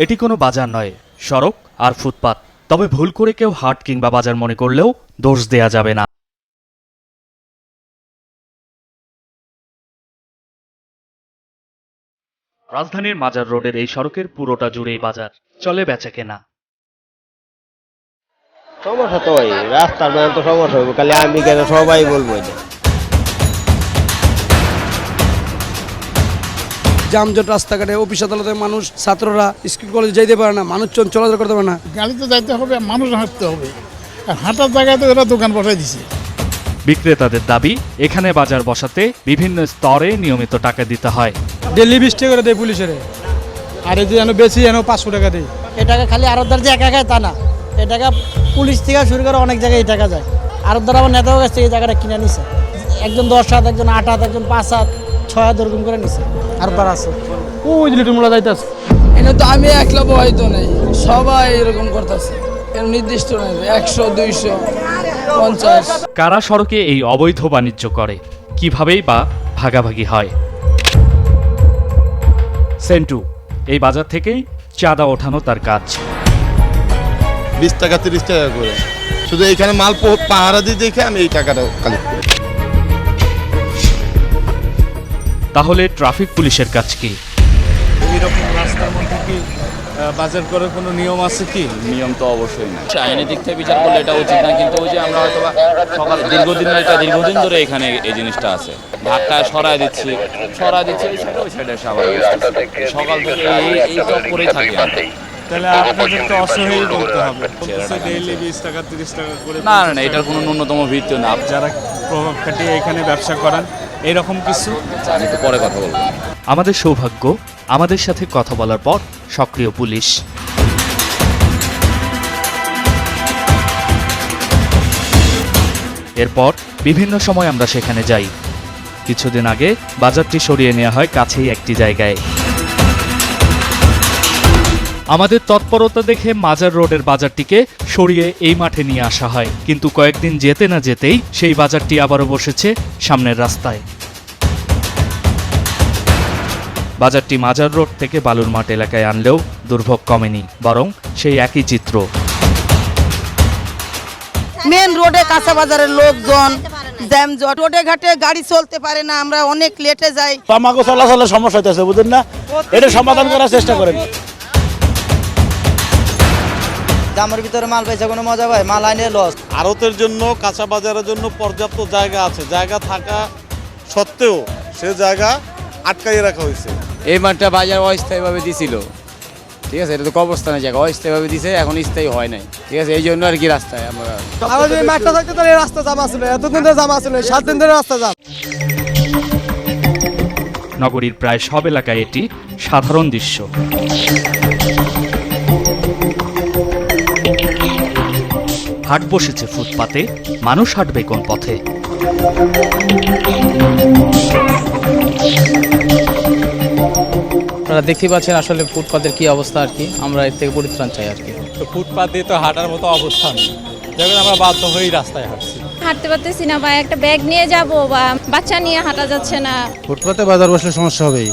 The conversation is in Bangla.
এটি কোনো বাজার নয়, সড়ক আর ফুটপাত। তবে ভুল করে কেউ হাট কিংবা বাজার মনে করলেও দোষ দেয়া যাবে না। রাজধানীর মাজার রোডের এই সড়কের পুরোটা জুড়েই বাজার, চলে বেচাকেনা। সমস্যা তো ওই রাস্তার ম্যান তো সমস্যা হবে, খালি আমি কেন সবাই বলবো এটা। যানজট রাস্তাঘাটে, অফিস আদালতের মানুষ, ছাত্ররা স্কুল কলেজে যেতে পারে না, মানুষজন চলাচল করতে পারে না। গাড়িতে যাইতে হবে, মানুষ হাঁটতে হবে, আর হাঁটার জায়গায় তো এরা দোকান বসাই দিছে। বিক্রেতাদের দাবি, এখানে বাজার বসাতে বিভিন্ন স্তরে নিয়মিত টাকা দিতে হয়। ডেলি 20 টাকা করে দেয় পুলিশের, আর এই যে যেন বেশি যেন 500 টাকা দেয়। এ টাকা খালি আরবদার যে একা একাই তা না, এ টাকা পুলিশ থেকে শুরু করে অনেক জায়গায় এই টাকা যায়। আরবদার আমার নেতাও কাছ থেকে এই জায়গাটা কিনে নিছে, একজন 10 হাত, একজন 8 হাত, একজন 5 হাত, 6 হাত এরকম করে নিছে। আরবদার আছে ওই যে লিটুমলা যাইতেছে, এনে তো আমি একলা বহাইতো নাই, সবাই এরকম করতেছে। এর নির্দিষ্ট নাই 100, 200, 50। কারা সড়কে এই অবৈধ বাণিজ্য করে, কিভাবেই বা ভাগাভাগি হয়। সেন্টু এই বাজার থেকেই চাঁদা ওঠানো তার কাজ। 20 টাকা 30 টাকা করে, শুধু এইখানে মাল পাহারা দিয়ে দেখে আমি এই টাকাটা কালেক্ট করি। তাহলে ট্রাফিক পুলিশের কাজ কি? এইরকম রাস্তার মধ্যে কি বাজার করার কোনো নিয়ম আছে কি? নিয়ম তো অবশ্যই না, আইনের দিক থেকে বিচার করলে এটা উচিত না, কিন্তু ওই যে আমরা হয়তো সকাল দীর্ঘদিন ধরে এখানে এই জিনিসটা আছে, ধাক্কায় সরাই দিচ্ছি ওই সাইডে সকাল থেকে এই চক্করেই থাকি। তাহলে আপনাদের তো অসহায় বলতে হবে, ডেইলি 20 টাকা 30 টাকা করে। না, এটার কোনো ন্যূনতম ভিত্তি না। যারা প্রভাব খাটিয়ে এখানে ব্যবসা করেন এইরকম কিছু, আমি তো পরে কথা বলবো। আমাদের সৌভাগ্য, আমাদের সাথে কথা বলার পর সক্রিয় পুলিশ। এরপর বিভিন্ন সময় আমরা সেখানে যাই। কিছুদিন আগে বাজারটি সরিয়ে নেওয়া হয় কাছেই একটি জায়গায়। আমাদের তৎপরতা দেখে মাজার রোডের বাজারটিকে সরিয়ে এই মাঠে নিয়ে আসা হয়, কিন্তু কয়েকদিন যেতে না যেতেই সেই বাজারটি আবারও বসেছে সামনের রাস্তায়। বাজারটি মাজার রোড থেকে বালুর মাঠ এলাকায় আনলেও দুর্ভোগ কমেনি, বরং সেই একই চিত্র। মেন রোডে কাঁচা বাজারের লোকজন জ্যামজট, রোডে ঘাটে গাড়ি চলতে পারে না, আমরা অনেক লেটে যাই। আমাকে চলাচলের সমস্যা হইতেছে, বুঝেন না, এটা সমাধান করার চেষ্টা করেন। জামের ভিতরে মাল পাইছে কোনো মজা পায়, মাল আইনে লস। আড়তের জন্য, কাঁচা বাজারের জন্য পর্যাপ্ত জায়গা আছে, জায়গা থাকা সত্ত্বেও সে জায়গা আটকাইয়ে রাখা হয়েছে। এই মাঠটা বাজার অস্থায়ীভাবে দিছিল, ঠিক আছে, এটা তো কবরস্থানের জায়গা, অস্থায়ীভাবে দিছে, এখন স্থায়ী হয় নাই, ঠিক আছে, এই জন্য আর কি রাস্তায় আমরা। আমাদের এই মাঠটা থাকতে তাহলে রাস্তা জাম ছিল, এতদিন ধরে জাম ছিল, 7 দিন ধরে রাস্তা জাম। নগরীর প্রায় সব এলাকায় এটি সাধারণ দৃশ্য। হাট বসেছে ফুটপাতে, মানুষ হাঁটবে কোন পথে? আপনারা দেখতে পাচ্ছেন আসলে ফুটপাতের কি অবস্থা আর কি, আমরা এর থেকে পরিত্রাণ চাই আর কি। তো ফুটপাত দিয়ে তো হাঁটার মতো অবস্থা নেই, যখন আমরা বাধ্য হয়েই রাস্তায় হাঁটছি। হাঁটতে পারতেছি না, বা একটা ব্যাগ নিয়ে যাব, বা বাচ্চা নিয়ে হাঁটা যাচ্ছে না। ফুটপাতে বাজার বসলে সমস্যা হবেই।